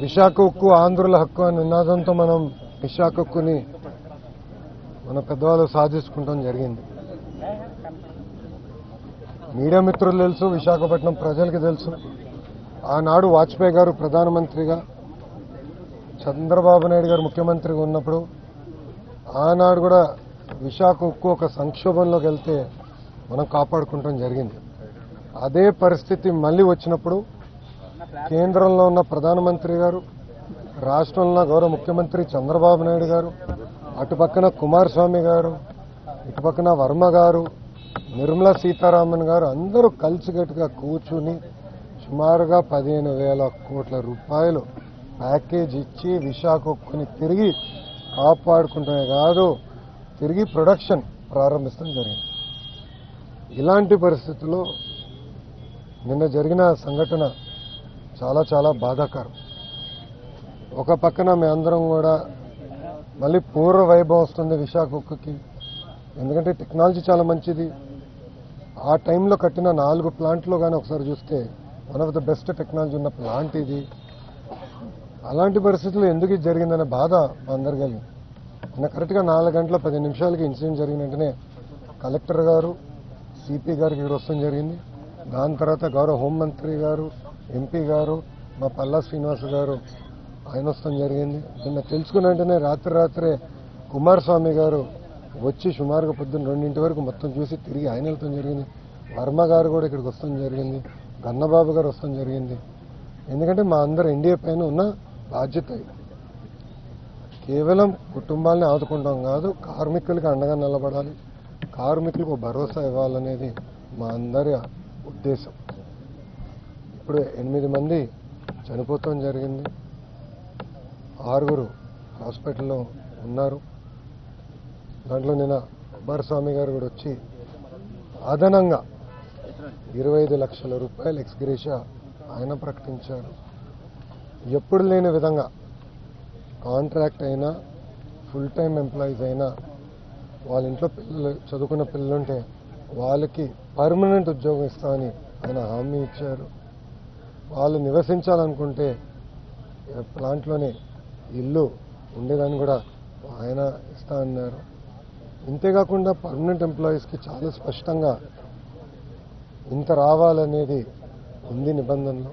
విశాఖ ఉక్కు ఆంధ్రుల హక్కు అనే నినాదంతో మనం విశాఖ ఉక్కుని మన పెద్దవాళ్ళు సాధించుకుంటాం జరిగింది. మీడియా మిత్రులు తెలుసు, విశాఖపట్నం ప్రజలకి తెలుసు. ఆనాడు వాజ్పేయి గారు ప్రధానమంత్రిగా, చంద్రబాబు నాయుడు గారు ముఖ్యమంత్రిగా ఉన్నప్పుడు ఆనాడు కూడా విశాఖ ఉక్కు ఒక సంక్షోభంలోకి వెళ్తే మనం కాపాడుకుంటాం జరిగింది. అదే పరిస్థితి మళ్ళీ వచ్చినప్పుడు కేంద్రంలో ఉన్న ప్రధానమంత్రి గారు, రాష్ట్రంలో గౌరవ ముఖ్యమంత్రి చంద్రబాబు నాయుడు గారు, అటుపక్కన కుమారస్వామి గారు, ఇటుపక్కన వర్మ గారు, నిర్మలా సీతారామన్ గారు అందరూ కలిసికట్టుగా కూర్చుని సుమారుగా 15,000 కోట్ల రూపాయలు ప్యాకేజ్ ఇచ్చి విశాఖ ఉక్కుని తిరిగి కాపాడుకుంటమే కాదు, తిరిగి ప్రొడక్షన్ ప్రారంభించడం జరిగింది. ఇలాంటి పరిస్థితుల్లో నిన్న జరిగిన సంఘటన చాలా చాలా బాధాకరం. ఒక పక్కన మేమందరం కూడా మళ్ళీ పూర్వ వైభవం వస్తుంది విశాఖ ఉక్కుకి. ఎందుకంటే టెక్నాలజీ చాలా మంచిది. ఆ టైంలో కట్టిన 4 ప్లాంట్లో కానీ ఒకసారి చూస్తే one of the best technology ఉన్న ప్లాంట్ ఇది. అలాంటి పరిస్థితుల్లో ఎందుకు ఇది జరిగిందనే బాధ మా అందరు కలిగింది. నిన్న కరెక్ట్గా 4 గంటల 10 నిమిషాలకి ఇన్సిడెంట్ జరిగిన వెంటనే కలెక్టర్ గారు, సిపి గారికి ఇక్కడ వస్తాం జరిగింది. దాని తర్వాత గౌరవ హోంమంత్రి గారు, ఎంపీ గారు, మా పల్లా శ్రీనివాస్ గారు ఆయన వస్తాం జరిగింది. నిన్న తెలుసుకున్న వెంటనే రాత్రే కుమారస్వామి గారు వచ్చి సుమారుగా పొద్దున్న 2 వరకు మొత్తం చూసి తిరిగి ఆయన వెళ్తాం జరిగింది. వర్మ గారు కూడా ఇక్కడికి వస్తాం జరిగింది. గన్నబాబు గారు వస్తాం జరిగింది. ఎందుకంటే మా అందరు ఎన్డీఏ పైన ఉన్న బాధ్యత ఇది. కేవలం కుటుంబాలని ఆదుకుంటాం కాదు, కార్మికులకి అండగా నిలబడాలి, కార్మికులకు భరోసా ఇవ్వాలనేది మా అందరి ఉద్దేశం. ఇప్పుడు 8 మంది చనిపోతాం జరిగింది, 6 హాస్పిటల్లో ఉన్నారు. దాంట్లో నిన్న కుమారస్వామి గారు కూడా వచ్చి అదనంగా 25 లక్షల రూపాయలు ఎక్స్గ్రేషియా ఆయన ప్రకటించారు. ఎప్పుడు లేని విధంగా కాంట్రాక్ట్ అయినా, ఫుల్ టైం ఎంప్లాయీస్ అయినా, వాళ్ళ ఇంట్లో పిల్లలు చదువుకున్న పిల్లలుంటే వాళ్ళకి పర్మనెంట్ ఉద్యోగం ఇస్తామని ఆయన హామీ ఇచ్చారు. వాళ్ళు నివసించాలనుకుంటే ప్లాంట్లోనే ఇల్లు ఉండేదాన్ని కూడా ఆయన ఇస్తా అన్నారు. ఇంతేకాకుండా పర్మనెంట్ ఎంప్లాయీస్కి చాలా స్పష్టంగా ఇంత రావాలనేది ఉంది నిబంధనలో.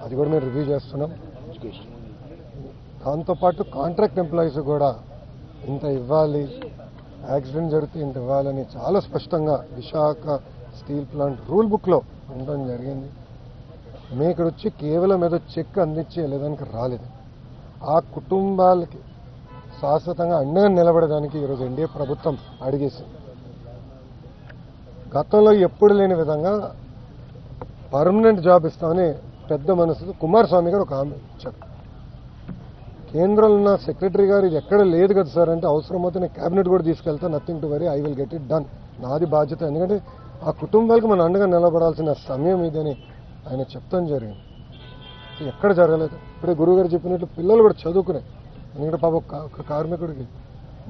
అది కూడా మేము రివ్యూ చేస్తున్నాం. దాంతోపాటు కాంట్రాక్ట్ ఎంప్లాయీస్ కూడా ఇంత ఇవ్వాలి, యాక్సిడెంట్ జరిగితే ఇంత ఇవ్వాలని చాలా స్పష్టంగా విశాఖ స్టీల్ ప్లాంట్ రూల్ బుక్లో ఉండడం జరిగింది. మేము ఇక్కడ వచ్చి కేవలం ఏదో చెక్ అందించి వెళ్ళేదానికి రాలేదు. ఆ కుటుంబాలకి శాశ్వతంగా అండగా నిలబడడానికి ఈరోజు ఎన్డీఏ ప్రభుత్వం అడిగేసింది. గతంలో ఎప్పుడు లేని విధంగా పర్మనెంట్ జాబ్ ఇస్తామని పెద్ద మనసుతో కుమారస్వామి గారు ఒక హామీ ఇచ్చారు. కేంద్రంలో ఉన్న సెక్రటరీ గారు ఇది ఎక్కడ లేదు కదా సార్ అంటే, అవసరమైతే నేను క్యాబినెట్ కూడా తీసుకెళ్తా, nothing to worry, I will get it done, నాది బాధ్యత. ఎందుకంటే ఆ కుటుంబాలకు మనం అండగా నిలబడాల్సిన సమయం ఇదని ఆయన చెప్తాం జరిగింది. ఎక్కడ జరగలేదు. ఇప్పుడే గురువు గారు చెప్పినట్లు పిల్లలు కూడా చదువుకునే. ఎందుకంటే పాప ఒక కార్మికుడికి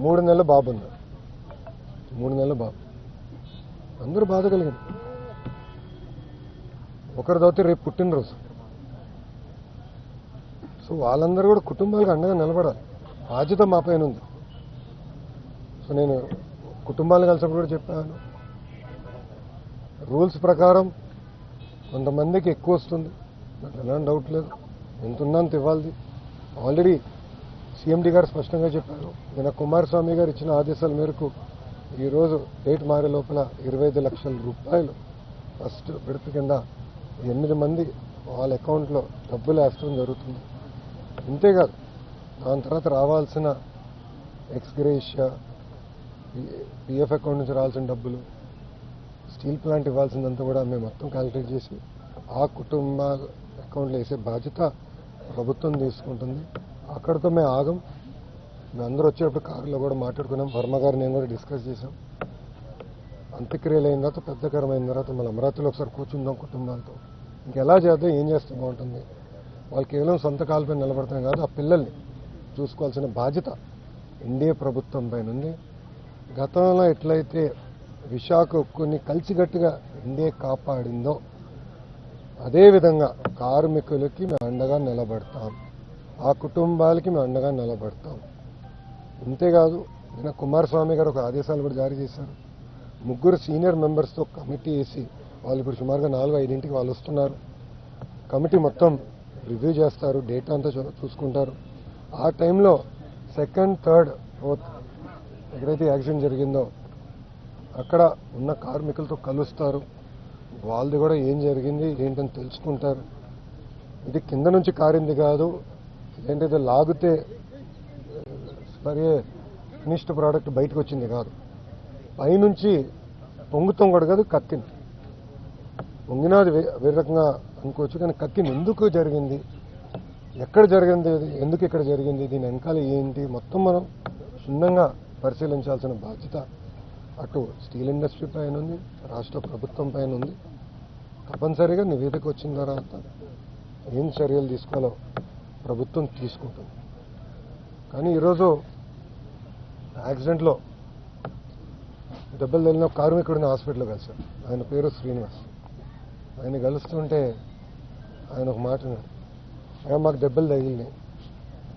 3 నెలల బాబు ఉన్నారు. 3 నెలల బాబు, అందరూ బాధ కలిగింది. ఒకరి తర్వాత రేపు పుట్టినరోజు. సో వాళ్ళందరూ కూడా కుటుంబాలకు అండగా నిలబడాలి, బాధ్యత మా పైన ఉంది. సో నేను కుటుంబాలను కలిసినప్పుడు కూడా చెప్పాను, రూల్స్ ప్రకారం కొంతమందికి ఎక్కువ వస్తుంది, నాకు ఎలాంటి డౌట్ లేదు, ఎంత ఉన్నంత ఇవ్వాలి. ఆల్రెడీ సీఎండీ గారు స్పష్టంగా చెప్పారు. నిన్న కుమారస్వామి గారు ఇచ్చిన ఆదేశాల మేరకు ఈరోజు డేట్ మారే లోపల 25 లక్షల రూపాయలు ఫస్ట్ విడత కింద 8 మంది వాళ్ళ అకౌంట్లో డబ్బులు వేస్తడం జరుగుతుంది. ఇంతేకాదు దాని తర్వాత రావాల్సిన ఎక్స్గ్రేషియా, పిఎఫ్ అకౌంట్ నుంచి రావాల్సిన డబ్బులు, స్టీల్ ప్లాంట్ ఇవ్వాల్సిందంతా కూడా మేము మొత్తం క్యాలిక్యులేట్ చేసి ఆ కుటుంబాల అకౌంట్లో వేసే బాధ్యత ప్రభుత్వం తీసుకుంటుంది. అక్కడితో మేము ఆగం. మేము అందరూ వచ్చేటప్పుడు కారులో కూడా మాట్లాడుకున్నాం. వర్మ గారు నేను కూడా డిస్కస్ చేశాం. అంత్యక్రియలు అయిన తర్వాత, పెద్దకరమైన తర్వాత మళ్ళీ అమరావతిలో ఒకసారి కూర్చుందాం కుటుంబాలతో. ఇంకెలా చేద్దాం, ఏం చేస్తే బాగుంటుంది. వాళ్ళు కేవలం సొంత కాళ్ళపై నిలబడతాం కాదు, ఆ పిల్లల్ని చూసుకోవాల్సిన బాధ్యత ఎన్డీఏ ప్రభుత్వం పైన ఉంది. గతంలో ఎట్లయితే విశాఖ ఉక్కుని కలిసికట్టుగా ఎన్డీఏ కాపాడిందో అదేవిధంగా కార్మికులకి మేము అండగా నిలబడతాం. ఆ కుటుంబాలకి మేము అండగా నిలబడతాం. ఇంతేకాదు నిన్న కుమారస్వామి గారు ఒక ఆదేశాలు కూడా జారీ చేశారు. 3 సీనియర్ మెంబర్స్తో కమిటీ వేసి వాళ్ళు ఇప్పుడు సుమారుగా 4-5 వాళ్ళు వస్తున్నారు. కమిటీ మొత్తం రివ్యూ చేస్తారు, డేటా అంతా చూసుకుంటారు. ఆ టైంలో 2nd, 3rd, 4th ఎక్కడైతే యాక్సిడెంట్ జరిగిందో అక్కడ ఉన్న కార్మికులతో కలుస్తారు. వాళ్ళది కూడా ఏం జరిగింది ఏంటని తెలుసుకుంటారు. ఇది కింద నుంచి కారింది కాదు, ఏంటైతే లాగితే సరే ఫినిష్డ్ ప్రోడక్ట్ బయటకు వచ్చింది కాదు, పైనుంచి పొంగుతాం కూడా కాదు, కక్కింది. పొంగినాది వేరే రకంగా అనుకోవచ్చు, కానీ కక్కింది. ఎందుకు జరిగింది, ఎక్కడ జరిగింది, ఎందుకు ఇక్కడ జరిగింది, దీని వెనకాల ఏంటి మొత్తం మనం క్షుణ్ణంగా పరిశీలించాల్సిన బాధ్యత అటు స్టీల్ ఇండస్ట్రీ పైన ఉంది, రాష్ట్ర ప్రభుత్వం పైన ఉంది. తప్పనిసరిగా నివేదిక వచ్చిన తర్వాత ఏం చర్యలు తీసుకోవాలో ప్రభుత్వం తీసుకుంటుంది. కానీ ఈరోజు యాక్సిడెంట్లో దెబ్బలు తగిలిన కార్మికుడిని హాస్పిటల్లో కలిశారు. ఆయన పేరు శ్రీనివాస్. ఆయన కలుస్తుంటే ఆయన ఒక మాట అన్నాడు, మాకు దెబ్బలు తగిలినాయి,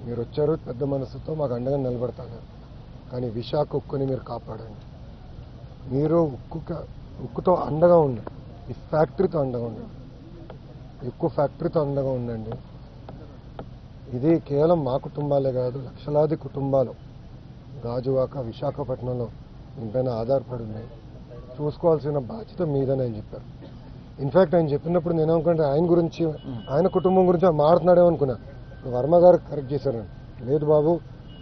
మీరు వచ్చారు పెద్ద మనసుతో మాకు అండగా నిలబడతారు, కానీ విశాఖ ఉక్కుని మీరు కాపాడండి. మీరు ఉక్కుతో అండగా ఉండండి, ఈ ఫ్యాక్టరీతో అండగా ఉండండి, ఉక్కు ఫ్యాక్టరీతో అండగా ఉండండి. ఇది కేవలం మా కుటుంబాలే కాదు, లక్షలాది కుటుంబాలు గాజువాక, విశాఖపట్నంలో దీనిపైన ఆధారపడి ఉన్నాయి. చూసుకోవాల్సిన బాధ్యత మీదని ఆయన చెప్పారు. ఇన్ఫ్యాక్ట్ ఆయన చెప్పినప్పుడు నేను అనుకుంటే ఆయన గురించి, ఆయన కుటుంబం గురించి ఆయన మాట్లాడుతున్నాడేమో అనుకున్నా. వర్మ గారు కరెక్ట్ చేశారండి, లేదు బాబు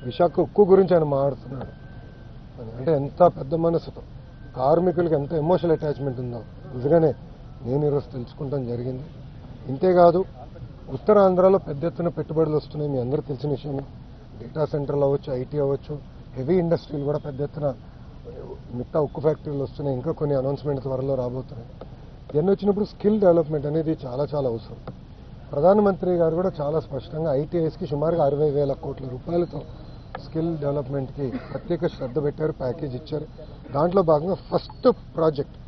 విశాఖ ఉక్కు గురించి ఆయన మాట్లాడుతున్నాడు అంటే ఎంత పెద్ద మనసుతో, కార్మికులకి ఎంత ఎమోషనల్ అటాచ్మెంట్ ఉందో నిజంగానే నేను ఈరోజు తెలుసుకుంటాం జరిగింది. ఇంతేకాదు ఉత్తరాంధ్రలో పెద్ద ఎత్తున పెట్టుబడులు వస్తున్నాయి, మీ అందరూ తెలిసిన విషయమే. డేటా సెంటర్లు అవ్వచ్చు, ఐటీ అవ్వచ్చు, హెవీ ఇండస్ట్రీలు కూడా పెద్ద ఎత్తున మిగతా ఉక్కు ఫ్యాక్టరీలు వస్తున్నాయి. ఇంకా కొన్ని అనౌన్స్మెంట్ త్వరలో రాబోతున్నాయి. ఇవన్నీ వచ్చినప్పుడు స్కిల్ డెవలప్మెంట్ అనేది చాలా చాలా అవసరం. ప్రధానమంత్రి గారు కూడా చాలా స్పష్టంగా ఐటీఐస్కి సుమారుగా 60,000 కోట్ల రూపాయలతో స్కిల్ డెవలప్మెంట్కి ప్రత్యేక శ్రద్ధ పెట్టారు, ప్యాకేజ్ ఇచ్చారు. దాంట్లో భాగంగా ఫస్ట్ ప్రాజెక్ట్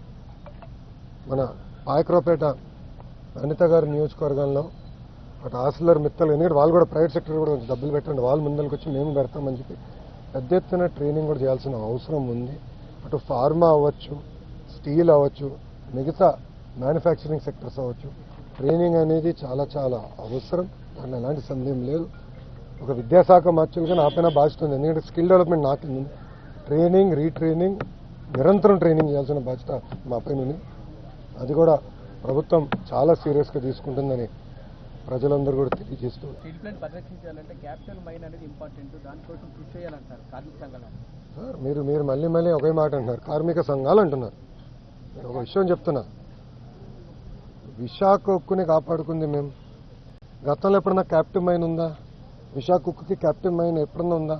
మన పాయక్రాపేట అనిత గారి నియోజకవర్గంలో అటు ఆసిలర్ మిత్తలు, ఎందుకంటే వాళ్ళు కూడా ప్రైవేట్ సెక్టర్ కూడా కొంచెం డబ్బులు పెట్టండి, వాళ్ళు ముందరికి వచ్చి మేము పెడతామని చెప్పి పెద్ద ఎత్తున ట్రైనింగ్ కూడా చేయాల్సిన అవసరం ఉంది. అటు ఫార్మా అవ్వచ్చు, స్టీల్ అవ్వచ్చు, మిగతా మ్యానుఫ్యాక్చరింగ్ సెక్టర్స్ అవ్వచ్చు, ట్రైనింగ్ అనేది చాలా చాలా అవసరం. దాంట్లో ఎలాంటి సందేహం లేదు. ఒక విద్యాశాఖ మార్చులుగా నా పైన బాధ్యత ఉంది, ఎందుకంటే స్కిల్ డెవలప్మెంట్ నాకుంది. ట్రైనింగ్, రీట్రైనింగ్, నిరంతరం ట్రైనింగ్ చేయాల్సిన బాధ్యత మా పైన ఉంది. అది కూడా ప్రభుత్వం చాలా సీరియస్గా తీసుకుంటుందని ప్రజలందరూ కూడా తెలియజేస్తూ, స్టీల్ ప్లాంట్ పరిరక్షించాలంటే క్యాపిటల్ మైన్ అనేది ఇంపార్టెంట్, దానికోసం కృషి చేయాలంటారు కార్మిక సంఘాలు. సార్ మీరు మళ్ళీ ఒకే మాట అంటున్నారు, కార్మిక సంఘాలు అంటున్నారు. నేను ఒక విషయం చెప్తున్నా, విశాఖ ఉక్కుని కాపాడుకుంది మేము. గతంలో ఎప్పుడన్నా క్యాప్టివ్ మైన్ ఉందా? విశాఖ ఉక్కుకి క్యాప్టివ్ మైన్ ఎప్పుడన్నా ఉందా?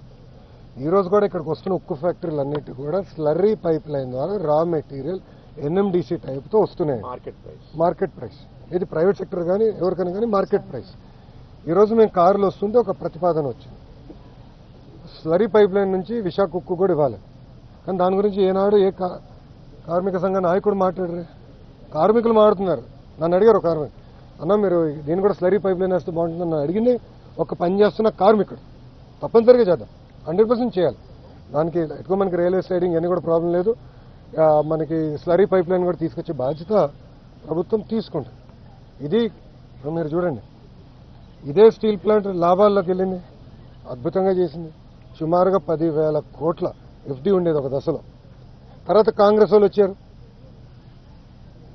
ఈరోజు కూడా ఇక్కడికి వస్తున్న ఉక్కు ఫ్యాక్టరీలు అన్నిటి కూడా స్లర్రీ పైప్ లైన్ ద్వారా రా మెటీరియల్ ఎన్ఎండిసి టైప్తో వస్తున్నాయి. మార్కెట్ ప్రైస్ ఇది ప్రైవేట్ సెక్టర్ కానీ ఎవరికైనా కానీ మార్కెట్ ప్రైస్. ఈరోజు మేము కారులో వస్తుంటే ఒక ప్రతిపాదన వచ్చింది, స్లరీ పైప్ లైన్ నుంచి విశాఖ ఉక్కు కూడా ఇవ్వాలి. కానీ దాని గురించి ఏనాడు ఏ కార్మిక సంఘ నాయకుడు మాట్లాడరే. కార్మికులు మాట్లాడుతున్నారు. నన్ను అడిగారు ఒక కార్మికుడు, అన్న మీరు దీన్ని కూడా స్లరీ పైప్ లైన్ వేస్తే బాగుంటుందని నన్ను అడిగింది ఒక పని చేస్తున్న కార్మికుడు. తప్పనిసరిగా చేద్దాం, 100% చేయాలి. దానికి ఎక్కువ మనకి రైల్వే సైడింగ్ అన్నీ కూడా ప్రాబ్లం లేదు. మనకి స్లరీ పైప్ లైన్ కూడా తీసుకొచ్చే బాధ్యత ప్రభుత్వం తీసుకుంటుంది. ఇది మీరు చూడండి, ఇదే స్టీల్ ప్లాంట్ లాభాల్లోకి వెళ్ళింది, అద్భుతంగా చేసింది. సుమారుగా 10,000 కోట్ల ఎఫ్డీ ఉండేది ఒక దశలో. తర్వాత కాంగ్రెస్ వాళ్ళు వచ్చారు.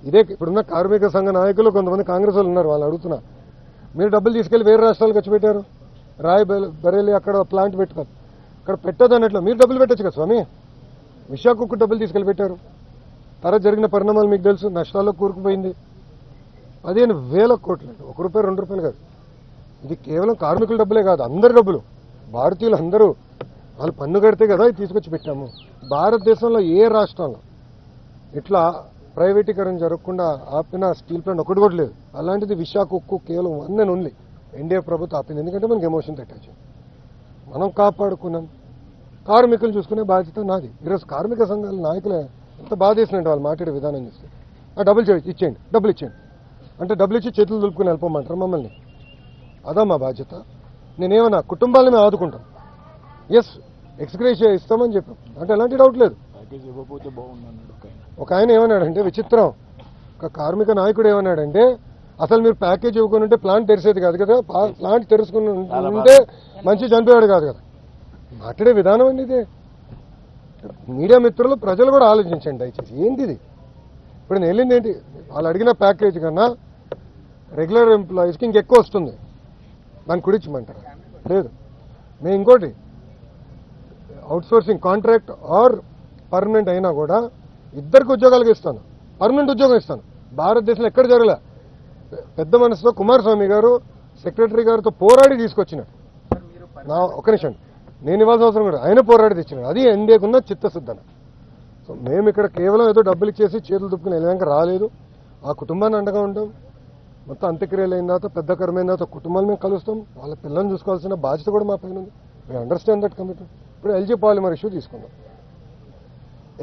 ఇదే ఇప్పుడున్న కార్మిక సంఘ నాయకులు కొంతమంది కాంగ్రెస్ వాళ్ళు ఉన్నారు, వాళ్ళు అడుగుతున్నా, మీరు డబ్బులు తీసుకెళ్లి వేరే రాష్ట్రాలకు వచ్చి పెట్టారు, రాయ్ బరేలి అక్కడ ప్లాంట్ పెట్టుకోరు, అక్కడ పెట్టదు అన్నట్లు మీరు డబ్బులు పెట్టచ్చు కదా స్వామి. విశాఖకు డబ్బులు తీసుకెళ్లి పెట్టారు. తర్వాత జరిగిన పరిణామాలు మీకు తెలుసు, నష్టాల్లో కూరుకుపోయింది. 15,000 కోట్లు, ₹1, ₹2 కాదు. ఇది కేవలం కార్మికుల డబ్బులే కాదు, అందరి డబ్బులు. భారతీయులు అందరూ వాళ్ళు పన్ను కడితే కదా తీసుకొచ్చి పెట్టాము. భారతదేశంలో ఏ రాష్ట్రంలో ఇట్లా ప్రైవేటీకరణ జరగకుండా ఆపిన స్టీల్ ప్లాంట్ ఒకటి కూడా లేదు. అలాంటిది విశాఖ ఉక్కు కేవలం 1 and only ఎన్డీఏ ప్రభుత్వం ఆపింది. ఎందుకంటే మనకి ఎమోషన్ అటాచ్, మనం కాపాడుకున్నాం. కార్మికులు చూసుకునే బాధ్యత నాది. ఈరోజు కార్మిక సంఘాల నాయకులే ఎంత బాధ చేసినట్టు వాళ్ళు మాట్లాడే విధానం చూస్తే, డబ్బులు ఇచ్చేయండి, డబ్బులు ఇచ్చేయండి అంటే డబ్బులు ఇచ్చి చేతులు దులుపుకుని వెళ్ళిపోమంటారు మమ్మల్ని. అదా మా బాధ్యత. నేనేమన్నా కుటుంబాలను మేము ఆదుకుంటాం. ఎస్, ఎక్స్గ్రేషియా ఇస్తామని చెప్పాం, అంటే ఎలాంటి డౌట్ లేదు. ప్యాకేజ్ ఇవ్వకపోతే బాగుందన్నాడు ఒక ఆయన ఏమన్నాడంటే విచిత్రం, ఒక కార్మిక నాయకుడు ఏమన్నాడంటే అసలు మీరు ప్యాకేజ్ ఇవ్వకుండా ఉంటే ప్లాంట్ తెరిసేది కాదు కదా, ప్లాంట్ తెరుచుకుని ఉంటే మంచి చనిపోయాడు కాదు కదా. మాట్లాడే విధానం అండి ఇదే. మీడియా మిత్రులు, ప్రజలు కూడా ఆలోచించండి దయచేసి. ఏంటి ఇది? ఇప్పుడు నేను వెళ్ళింది ఏంటి, వాళ్ళు అడిగిన ప్యాకేజ్ కన్నా రెగ్యులర్ ఎంప్లాయీస్కి ఇంకెక్కువ వస్తుంది, దాన్ని కుడించమంటారు లేదు. మేము ఇంకోటి అవుట్సోర్సింగ్ కాంట్రాక్ట్ ఆర్ పర్మనెంట్ అయినా కూడా ఇద్దరికి ఉద్యోగాలకు ఇస్తాను, పర్మనెంట్ ఉద్యోగం ఇస్తాను. భారతదేశంలో ఎక్కడ జరగలే. పెద్ద మనసుతో కుమారస్వామి గారు సెక్రటరీ గారితో పోరాడి తీసుకొచ్చినాడు. ఒక నిమిషం, నేను ఇవ్వాల్సిన అవసరం కూడా ఆయన పోరాడి తెచ్చినాడు. అది ఎన్డీఏకున్న చిత్తశుద్ధన. సో మేము ఇక్కడ కేవలం ఏదో డబ్బులు ఇచ్చేసి చేతులు దుప్పుకుని వెళ్ళాక రాలేదు. ఆ కుటుంబాన్ని అండగా ఉంటాం. మొత్తం అంత్యక్రియలు అయిన తర్వాత, పెద్ద కరమైన తర్వాత కుటుంబాలు మేము కలుస్తాం. వాళ్ళ పిల్లల్ని చూసుకోవాల్సిన బాధ్యత కూడా మా పైన ఉంది. We understand that commitment. ఇప్పుడు ఎల్జీ పాలిమర్ ఇష్యూ తీసుకుందాం.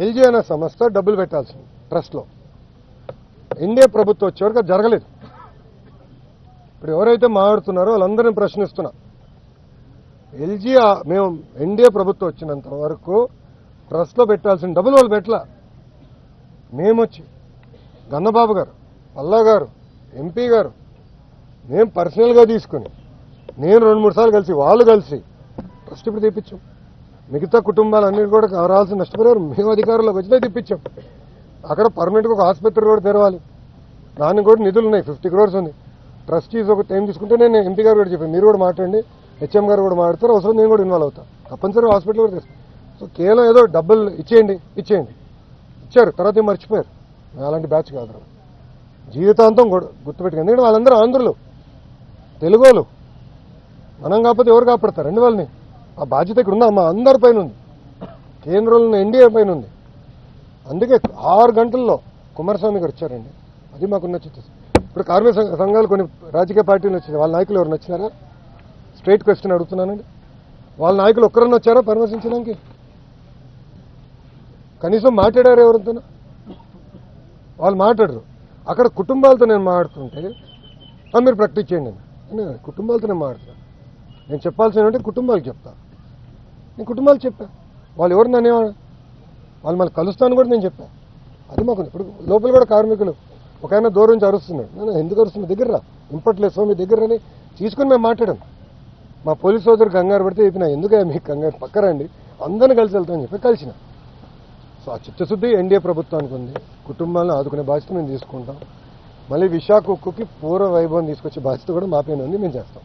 ఎల్జీ అనే సంస్థ డబ్బులు పెట్టాల్సింది ట్రస్ట్లో. ఎన్డీఏ ప్రభుత్వం వచ్చే వరకు అది జరగలేదు. ఇప్పుడు ఎవరైతే మాట్లాడుతున్నారో వాళ్ళందరినీ ప్రశ్నిస్తున్నా. ఎల్జీ మేము ఎన్డీఏ ప్రభుత్వం వచ్చినంత వరకు ట్రస్ట్లో పెట్టాల్సిన డబ్బులు వాళ్ళు పెట్టలా. మేమొచ్చి గన్నబాబు గారు, పల్లా గారు, ఎంపీ గారు, మేము పర్సనల్గా తీసుకుని, నేను 2-3 సార్లు కలిసి, వాళ్ళు కలిసి ట్రస్ట్ ఇప్పుడు తెప్పించాం. మిగతా కుటుంబాలన్నిటి కూడా రావాల్సిన నష్టపరిహారం మేము అధికారంలోకి వచ్చినా తెప్పించాం. అక్కడ పర్మనెంట్గా ఒక ఆసుపత్రి కూడా తెరవాలి, దానికి కూడా నిధులు ఉన్నాయి. 50 crores ఉంది. ట్రస్టీస్ ఒక టైం తీసుకుంటే నేను ఎంపీ గారు కూడా చెప్పాను, మీరు కూడా మాట్లాడండి, హెచ్ఎం గారు కూడా మాట్లాడతారు, అవసరం నేను కూడా ఇన్వాల్వ్ అవుతాను. తప్పనిసరిగా హాస్పిటల్ కూడా తెస్తాను. సో కేవలం ఏదో డబ్బులు ఇచ్చేయండి ఇచ్చారు, తర్వాత ఏం మర్చిపోయారు. అలాంటి బ్యాచ్ కాదు. జీవితాంతం గుర్తుపెట్టుకుంది. ఎందుకంటే వాళ్ళందరూ ఆంధ్రులు, తెలుగోలు. మనం కాకపోతే ఎవరు కాపాడతారండి వాళ్ళని? ఆ బాధ్యత ఇక్కడ ఉందా? మా అందరి పైన ఉంది, కేంద్రంలో ఎన్డీఏ పైన ఉంది. అందుకే 6 గంటల్లో కుమారస్వామి గారు వచ్చారండి. అది మాకున్న చిత్తశుద్ధి. ఇప్పుడు కార్మిక సంఘాలు కొన్ని రాజకీయ పార్టీలు వచ్చినాయి, వాళ్ళ నాయకులు ఎవరు వచ్చినారా? స్ట్రైట్ క్వశ్చన్ అడుగుతున్నానండి. వాళ్ళ నాయకులు ఒక్కరన్నా వచ్చారా పరామర్శించడానికి? కనీసం మాట్లాడారు ఎవరితో? వాళ్ళు మాట్లాడరు. అక్కడ కుటుంబాలతో నేను మాట్లాడుతుంటే మీరు ప్రాక్టీస్ చేయండి అని కుటుంబాలతో నేను మాట్లాడుతున్నాను. నేను చెప్పాల్సిన అంటే కుటుంబాలకు చెప్తా. నేను కుటుంబాలకు చెప్పా. వాళ్ళు ఎవరు నన్నేవాడు, వాళ్ళు మళ్ళీ కలుస్తాను కూడా నేను చెప్పా. అది మాకు ఇప్పుడు లోపల కూడా కార్మికులు ఒక ఆయన దూరం నుంచి అరుస్తున్నాడు. నేను ఎందుకు అరుస్తున్నా, దగ్గర రా, ఇంపట్లేదు మీ దగ్గర అని తీసుకుని మేము మాట్లాడాం. మా పోలీస్ సోదరు కంగారు పడితే చెప్పిన, ఎందుకే మీకు కంగారు, పక్కరండి, అందరిని కలిసి వెళ్తామని చెప్పి కలిసిన. సో ఆ చిత్తశుద్ధి ఎన్డీఏ ప్రభుత్వానికి ఉంది. కుటుంబాలను ఆదుకునే బాధ్యత మేము తీసుకుంటాం. మళ్ళీ విశాఖ ఉక్కుకి పూర్వ వైభవం తీసుకొచ్చే బాధ్యత కూడా మా పైన ఉంది, మేము చేస్తాం.